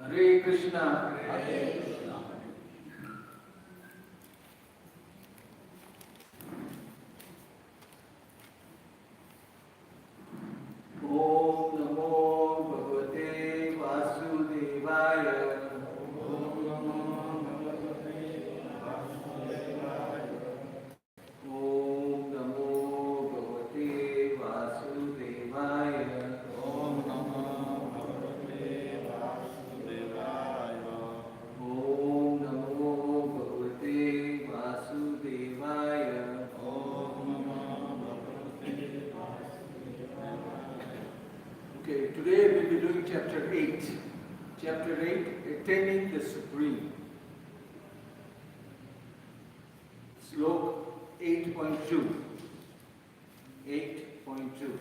Hare Krishna. Hare Krishna. Om Namo Bhagavate Vasudevaya. Om Namo Bhagavate Vasudevaya. Om Namo Bhagavate Vasudevaya. Om Namo Bhagavate Vasudevaya. Om Namo Bhagavate Vasudevaya. Om Namo Bhagavate Vasudevaya. Okay, today we'll be doing chapter 8. Chapter 8, Attaining the Supreme. Slok 8.2. 8.2.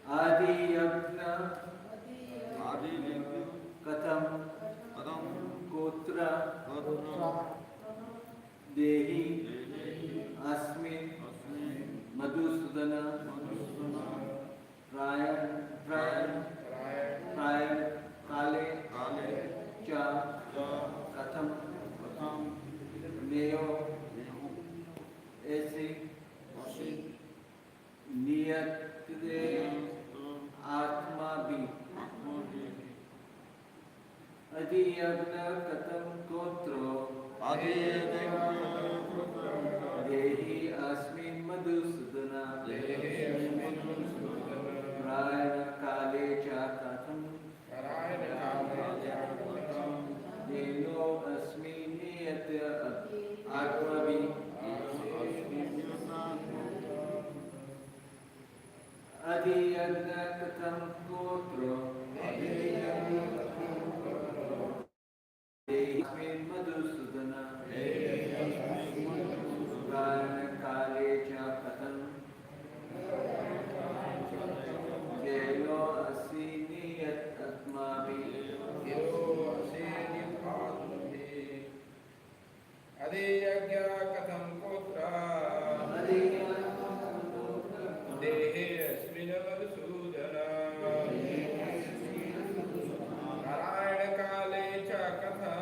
Adi Yagna Adi Katham Padam Gotra Gotra Dehi Asmin Madhusudana Prayan Kale Cha Katham Neo Esi Niyat Atma Bhi Adi Yagna Katham Kotro Dehi Asmin Madhusudana Prayana Kale Cha Katham Deno Asmin Niyat Atma Bhi Adi Yagna Katham Kotro Dehi Asmin Madhusudana Prayana Kale Cha Katham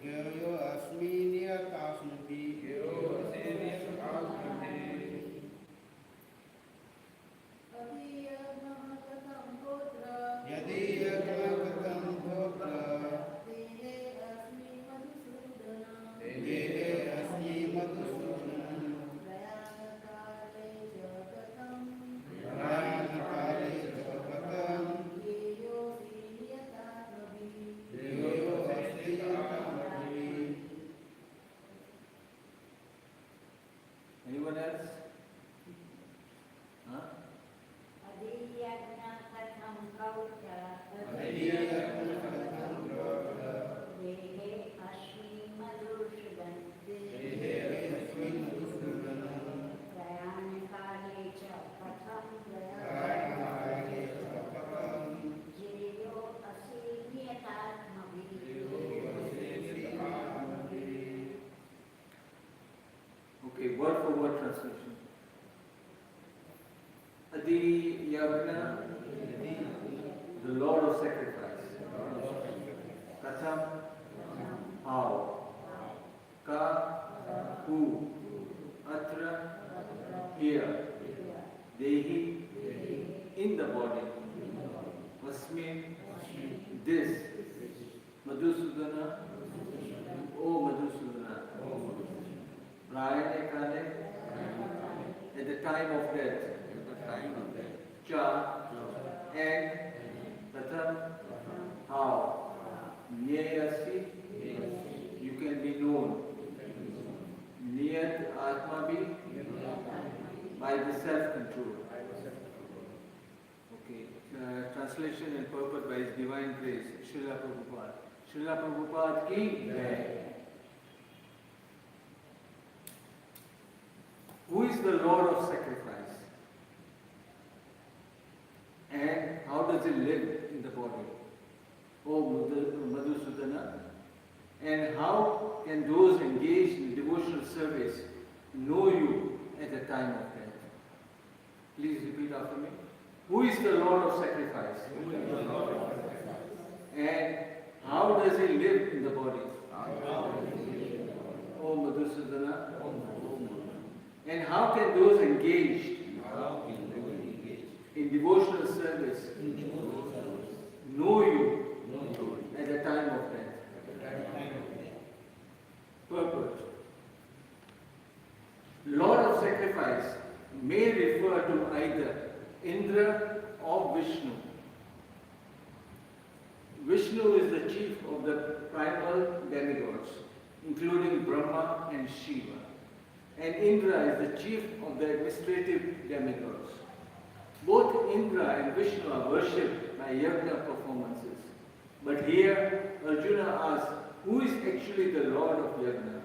Deno Asmin Niyat Atma Bhi Anyone else? Huh? Okay, word for word translation. Adi Yagna, the Lord of Sacrifice. Katham, how. Ka, who. Atra, here. Dehi, in the body. Asmin, this. Madhusudana, O Madhusudana. Prayane Kale, at the time of death. Cha, translation and purport by His Divine Grace, Srila Prabhupada. Srila Prabhupada ki Jai. Who is the Lord of sacrifice? And how does He live in the body? O Madhusudana. And how can those engaged in devotional service know you at the time of death? Please repeat after me. Who is the Lord of sacrifice? And how does He live in the body? O Madhusudana. And how can those engaged in devotional service know you at the time of death? Purport. Lord of sacrifice may refer to either Indra or Vishnu. Vishnu is the chief of the primal demigods, including Brahma and Shiva. And Indra is the chief of the administrative demigods. Both Indra and Vishnu are worshipped by yajna performances. But here, Arjuna asks, who is actually the Lord of yajna,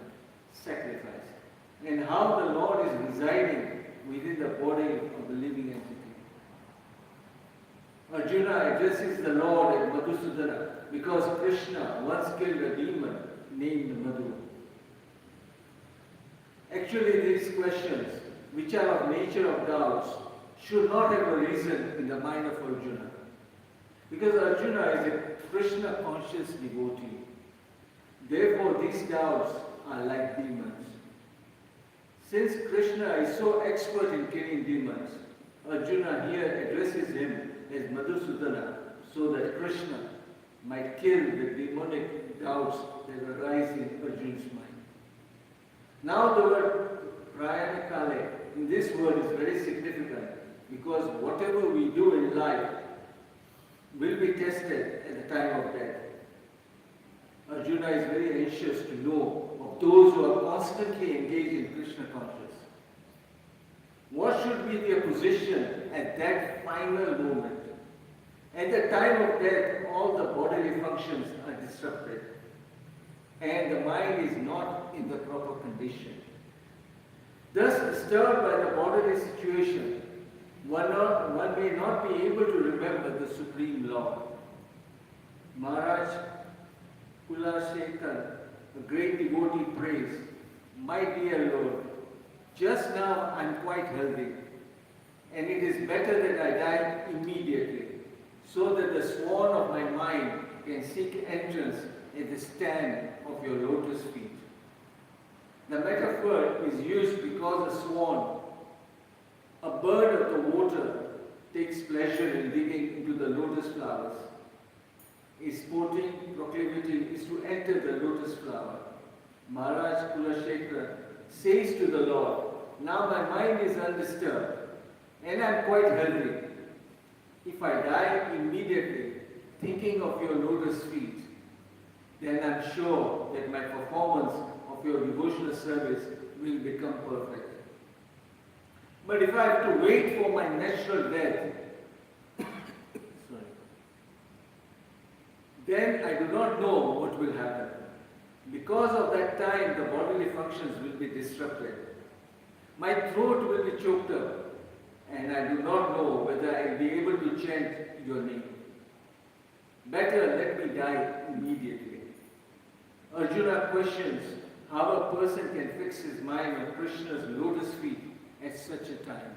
sacrifice? And how the Lord is residing within the body of the living entity. Arjuna addresses the Lord as Madhusudana because Krishna once killed a demon named Madhu. Actually, these questions, which are of nature of doubts, should not have arisen in the mind of Arjuna. Because Arjuna is a Krishna-conscious devotee. Therefore, these doubts are like demons. Since Krishna is so expert in killing demons, Arjuna here addresses him as Madhusudana so that Krishna might kill the demonic doubts that arise in Arjuna's mind. Now the word Prayanakale in this word is very significant because whatever we do in life will be tested at the time of death. Arjuna is very anxious to know of those who are constantly engaged in Krishna consciousness. What should be their position at that final moment? At the time of death, all the bodily functions are disrupted and the mind is not in the proper condition. Thus, disturbed by the bodily situation, one may not be able to remember the Supreme Lord. Maharaj Kulashekar, a great devotee, prays, "My dear Lord, just now I am quite healthy, and it is better that I die immediately, so that the swan of my mind can seek entrance at the stand of your lotus feet." The metaphor is used because a swan, a bird of the water, takes pleasure in digging into the lotus flowers. His sporting proclivity is to enter the lotus flower. Maharaj Kulashekara says to the Lord, "Now my mind is undisturbed and I am quite healthy. If I die immediately thinking of your lotus feet, then I am sure that my performance of your devotional service will become perfect. But if I have to wait for my natural death, then I do not know what will happen. Because of that time, the bodily functions will be disrupted. My throat will be choked up, and I do not know whether I will be able to chant your name. Better let me die immediately." Arjuna questions how a person can fix his mind on Krishna's lotus feet at such a time.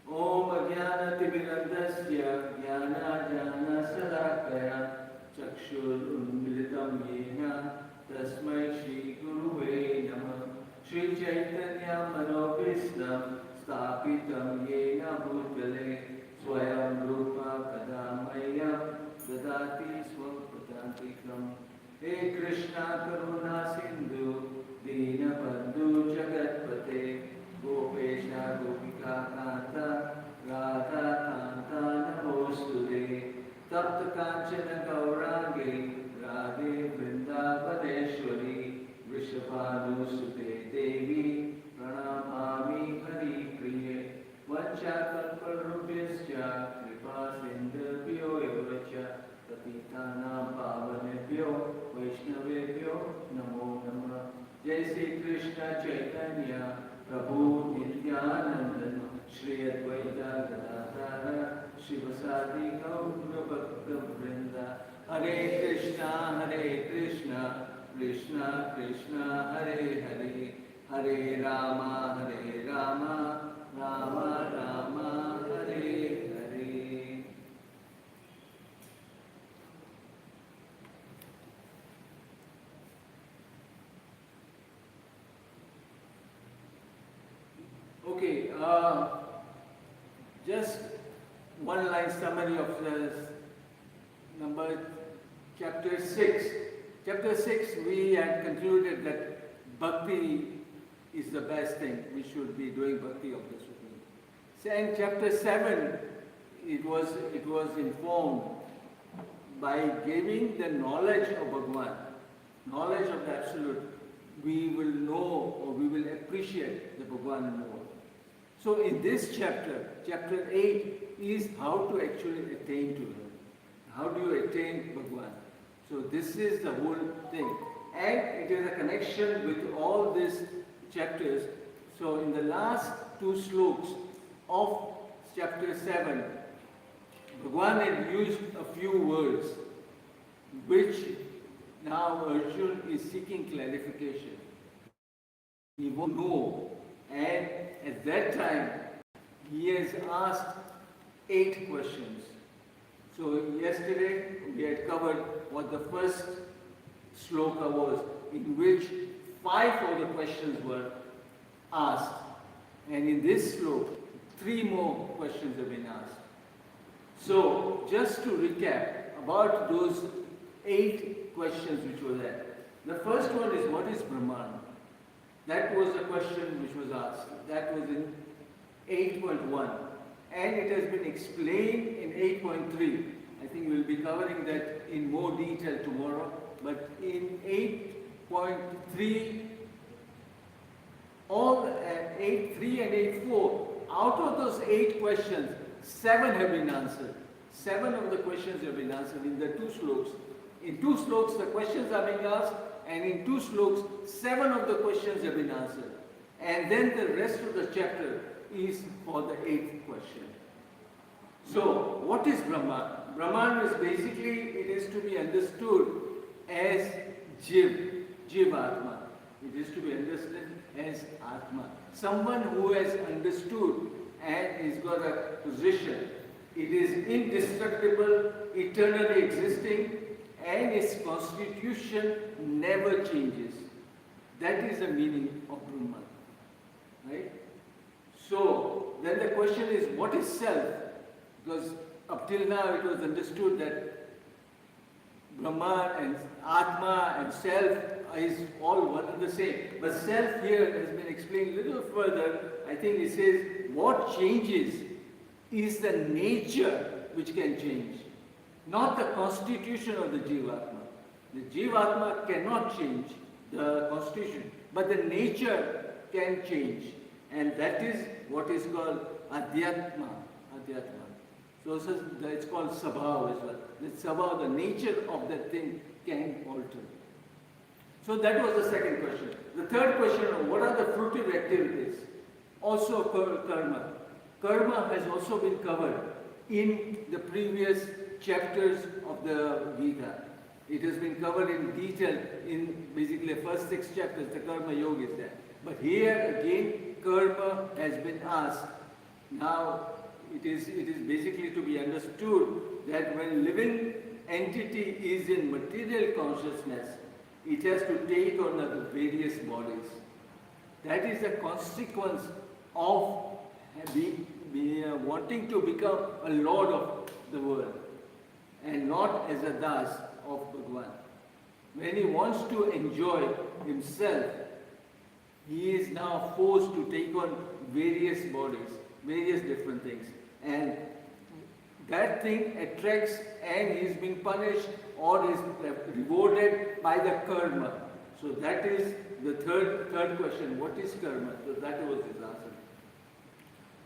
Om Ajnanatimirandasya Jnanajnana Salakaya Chakshur Unmilitam Yena Tasmai Shri Guruve Namah Shri Chaitanya Manopistam Stapitam Yena Bhutale Swayam Rupa Kadamaya Dadati Swapatantikam. He Krishna Karuna Sindhu Dina Bandhu Jagatpate Gopesha Gopika Kanta Radha Kanta Namostude Tapta Kanchana Gaurangi Radhe Vrindavadeshwari Vrishabhanusute Devi Pranamami Hari Priye. च कल्पलरूपेश्च कृपा सिन्धुभ्यो एव च पतितानां पावनेभ्यो वैष्णवेभ्यो नमो नमः। जय श्री कृष्ण चैतन्य प्रभु नित्यानंद श्री अद्वैत गदाधर शिवसादि गौर भक्त वृंद। हरे कृष्णा कृष्णा कृष्णा हरे हरे, हरे Ram Ram Ram Hare Hare. Okay, just one line summary of this number chapter 6. Chapter 6 we had concluded that bhakti is the best thing. We should be doing bhakti of the Supreme. So in chapter 7 it was informed by giving the knowledge of Bhagwan, knowledge of the Absolute, we will know or we will appreciate the Bhagwan more. So in this chapter, chapter 8 is how to actually attain to Him. How do you attain Bhagwan? So this is the whole thing. And it is a connection with all these chapters. So in the last two slokas of chapter 7, Bhagwan had used a few words which now Arjuna is seeking clarification. He won't know. And at that time, he has asked 8 questions. So yesterday we had covered what the first sloka was, in which 5 of the questions were asked. And in this sloka, 3 more questions have been asked. So just to recap about those 8 questions which were there. The first one is, what is Brahman? That was a question which was asked. That was in 8.1. And it has been explained in 8.3. I think we'll be covering that in more detail tomorrow. But in 8.3, all 8.3 and 8.4, out of those 8 questions, 7 have been answered. 7 of the questions have been answered in the 2 slokas. In 2 slokas, the questions are being asked, and in 2 slokas, 7 of the questions have been answered. And then the rest of the chapter is for the 8th question. So, what is Brahman? Brahman is basically, it is to be understood as Jivatma. It is to be understood as Atma. Someone who has understood and is got a position. It is indestructible, eternally existing, and its constitution never changes. That is the meaning of Brahman. Right? So, then the question is, what is self? Because up till now it was understood that Brahman and Atma and self is all one and the same. But self here has been explained a little further. I think it says what changes is the nature which can change, not the constitution of the Jivatma. The Jivatma cannot change the constitution, but the nature can change. And that is what is called Adhyatma. So it's called Sabhav as well. The Sabhav, the nature of that thing can alter. So that was the second question. The third question, what are the fruitive activities? Also karma. Karma has also been covered in the previous chapters of the Gita. It has been covered in detail in basically the first 6 chapters, the Karma Yoga is there. But here again, karma has been asked. Now, it is basically to be understood that when living entity is in material consciousness, it has to take on the various bodies. That is a consequence of wanting to become a lord of the world and not as a das of Bhagwan. When he wants to enjoy himself, he is now forced to take on various bodies, various different things. And that thing attracts and he is being punished or is rewarded by the karma. So that is the third question. What is karma? So that was his answer.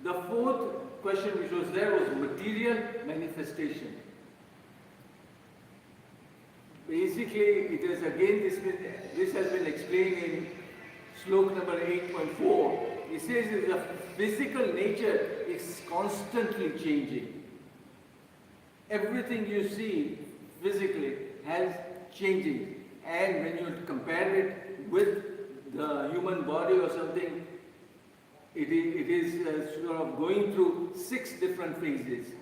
The fourth question which was there was material manifestation. Basically, it is again, this has been explained in slok number 8.4. It says that the physical nature is constantly changing. Everything you see physically has changing. And when you compare it with the human body or something, it is sort of going through 6 different phases.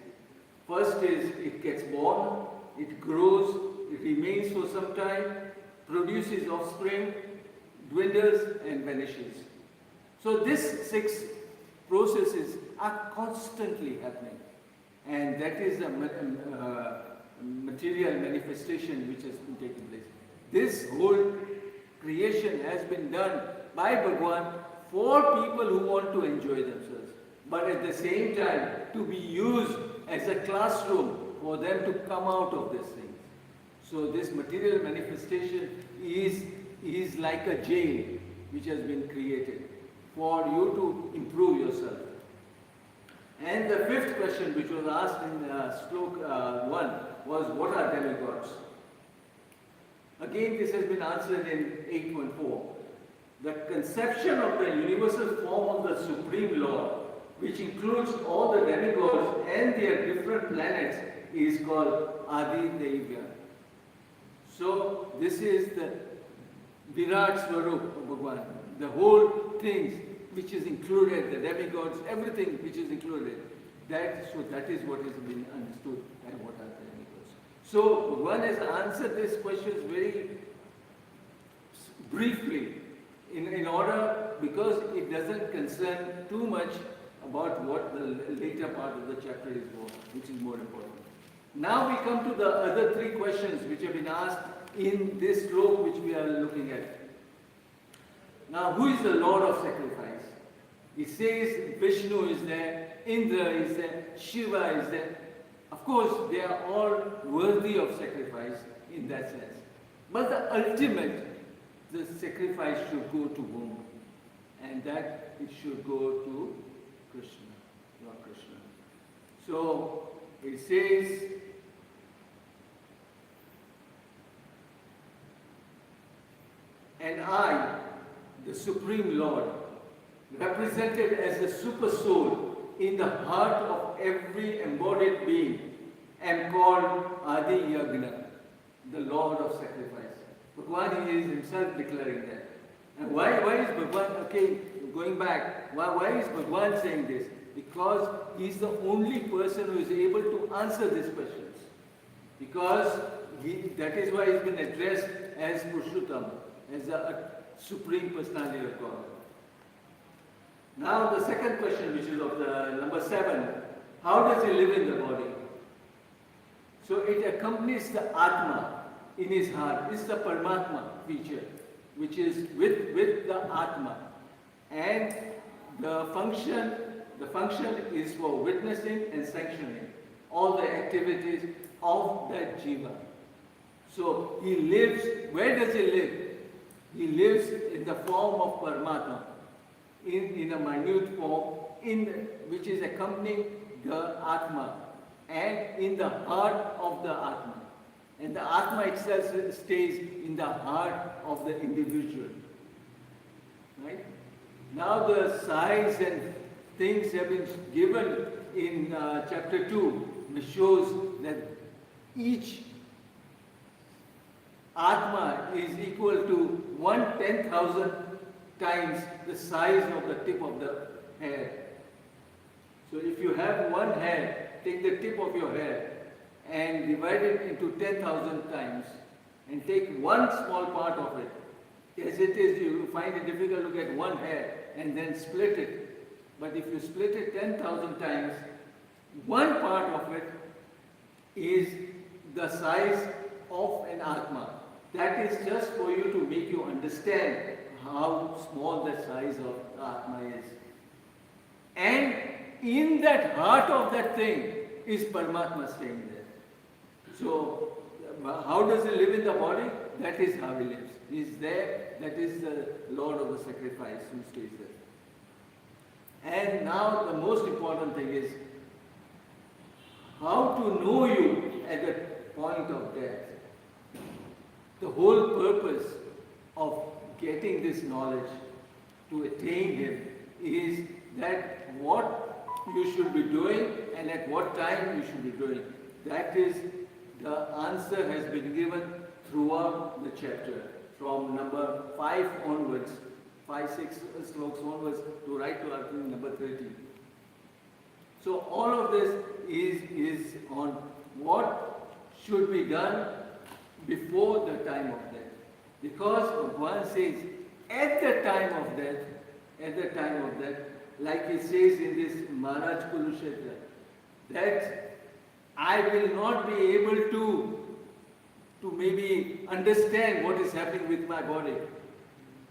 First is it gets born, it grows, it remains for some time, produces offspring, dwindles and vanishes. So these 6 processes are constantly happening, and that is the material manifestation which has been taking place. This whole creation has been done by Bhagwan for people who want to enjoy themselves, but at the same time to be used as a classroom for them to come out of this thing. So this material manifestation is like a jail which has been created for you to improve yourself. And the 5th question which was asked in slok 1 was, what are demigods? Again, this has been answered in 8.4. The conception of the universal form of the Supreme Lord, which includes all the demigods and their different planets, is called Adi Devya. So this is the Virat Swarup of Bhagwan. The whole things which is included, the demigods, everything which is included. That is what has been understood and what are the demigods. So Bhagwan has answered these questions very briefly in order, because it doesn't concern too much about what the later part of the chapter is for, which is more important. Now we come to the other 3 questions which have been asked in this slok which we are looking at. Now, who is the Lord of sacrifice? It says Vishnu is there, Indra is there, Shiva is there. Of course, they are all worthy of sacrifice in that sense. But the ultimate, the sacrifice should go to whom? And that it should go to Krishna, Lord Krishna. So, it says, and I, the Supreme Lord, represented as the super soul in the heart of every embodied being, am called Adi Yagna, the Lord of sacrifice. Bhagwan is himself declaring that. And why is Bhagwan, okay, going back, why is Bhagwan saying this? Because he is the only person who is able to answer these questions. Because that is why he has been addressed as Purushottam, as a Supreme Personality of God. Now the second question, which is of the number 7, how does he live in the body? So it accompanies the Atma in his heart. This is the Paramatma feature, which is with the Atma. And the function is for witnessing and sanctioning all the activities of that Jiva. So he lives, where does he live? He lives in the form of Paramatma, in a minute form, which is accompanying the Atma, and in the heart of the Atma. And the Atma itself stays in the heart of the individual. Right? Now the size and things have been given in chapter 2, which shows that each Atma is equal to 1/10,000 times the size of the tip of the hair. So if you have one hair, take the tip of your hair and divide it into 10,000 times and take one small part of it. As it is, you find it difficult to get one hair and then split it. But if you split it 10,000 times, one part of it is the size of an Atma. That is just for you to make you understand how small the size of the Atma is. And in that heart of that thing is Paramatma staying there. So, how does he live in the body? That is how he lives. He is there, that is the Lord of the sacrifice who stays there. And now the most important thing is, how to know you at the point of death. The whole purpose of getting this knowledge to attain Him is that what you should be doing and at what time you should be doing. That is, the answer has been given throughout the chapter, from number 5 onwards, 5-6 slokas onwards, to right to article number 13. So all of this is on what should be done before the time of death. Because Bhagavan says, at the time of death, like he says in this Maharaj Kurukshetra, that I will not be able to maybe understand what is happening with my body.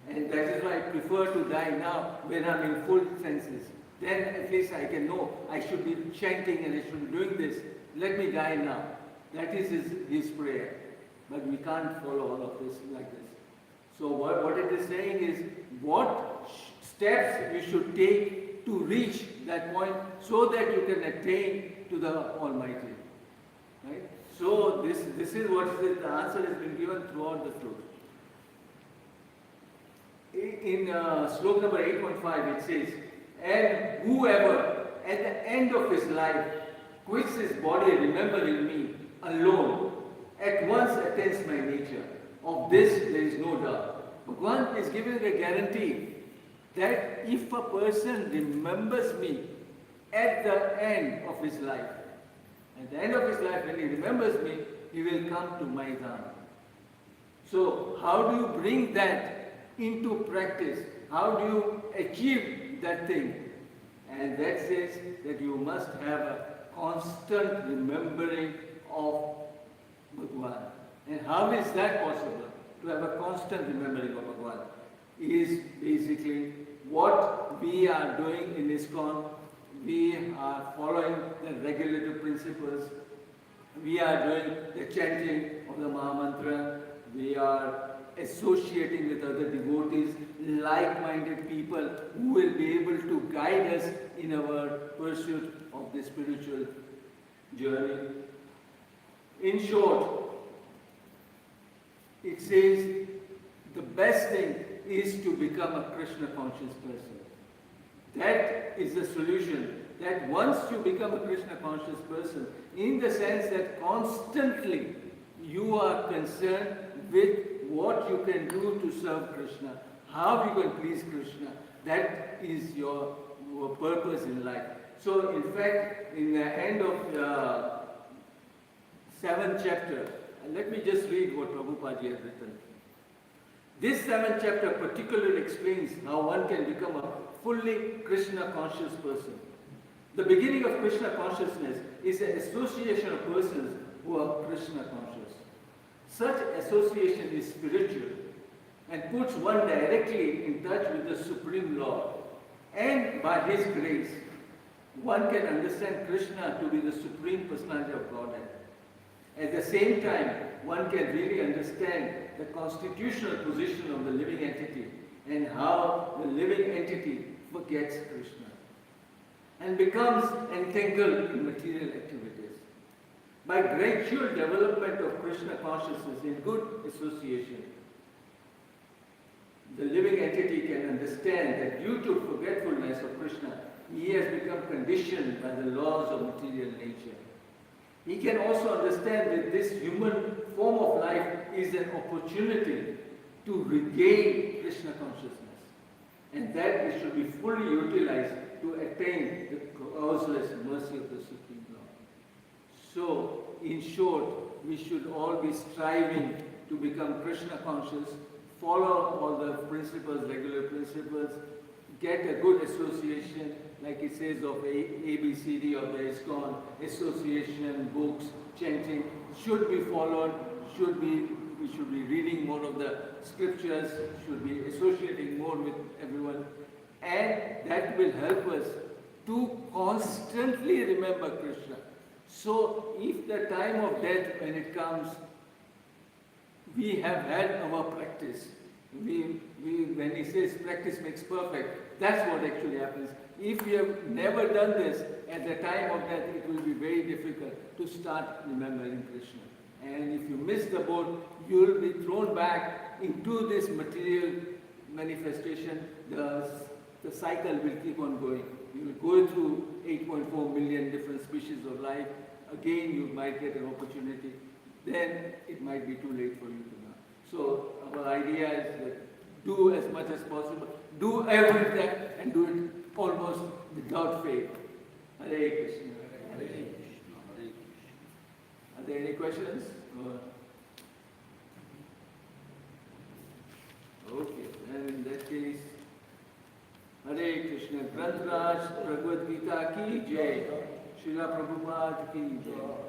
And that is why I prefer to die now when I'm in full senses. Then at least I can know I should be chanting and I should be doing this. Let me die now. That is his prayer. But we can't follow all of this like this. So what it is saying is what steps you should take to reach that point so that you can attain to the Almighty. Right? So this is what it is. The answer has been given throughout the sloka. In sloka number 8.5 it says, and whoever at the end of his life quits his body remembering me alone at once attains my nature. Of this there is no doubt. Bhagavan is giving a guarantee that if a person remembers me at the end of his life, when he remembers me, he will come to my Dham. So how do you bring that into practice? How do you achieve that thing? And that says that you must have a constant remembering of Bhagavan. And how is that possible? To have a constant remembering of Bhagavan is basically what we are doing in ISKCON. We are following the regulative principles. We are doing the chanting of the Mahamantra. We are associating with other devotees, like-minded people who will be able to guide us in our pursuit of the spiritual journey. In short, it says the best thing is to become a Krishna conscious person. That is the solution. That once you become a Krishna conscious person, in the sense that constantly you are concerned with what you can do to serve Krishna, how you can please Krishna, that is your purpose in life. So in fact, in the end of the 7th chapter, let me just read what Prabhupada has written. This 7th chapter particularly explains how one can become a fully Krishna conscious person. The beginning of Krishna consciousness is an association of persons who are Krishna conscious. Such association is spiritual and puts one directly in touch with the Supreme Lord. And by His grace, one can understand Krishna to be the Supreme Personality of Godhead. At the same time, one can really understand the constitutional position of the living entity and how the living entity forgets Krishna and becomes entangled in material activities. By gradual development of Krishna consciousness in good association, the living entity can understand that due to forgetfulness of Krishna, he has become conditioned by the laws of material nature. He can also understand that this human form of life is an opportunity to regain Krishna consciousness, and that it should be fully utilized to attain the causeless mercy of the Supreme Lord. So, in short, we should all be striving to become Krishna conscious, follow all the principles, regular principles, get a good association, like it says of ABCD of the ISKCON, association, books, chanting, should be followed, we should be reading more of the scriptures, should be associating more with everyone, and that will help us to constantly remember Krishna. So, if the time of death, when it comes, we have had our practice, When he says practice makes perfect, that's what actually happens. If you have never done this, at the time of death, it will be very difficult to start remembering Krishna. And if you miss the boat, you will be thrown back into this material manifestation. The cycle will keep on going. You will go through 8.4 million different species of life. Again, you might get an opportunity. Then it might be too late for you to know. So our idea is that do as much as possible. Do everything and do it almost without fail. Hare Krishna. Hare Krishna. Hare Are there any questions? Okay, then in that case, Hare Krishna. Granth Raj Bhagavad Gita ki jai. Srila Prabhupada ki jai.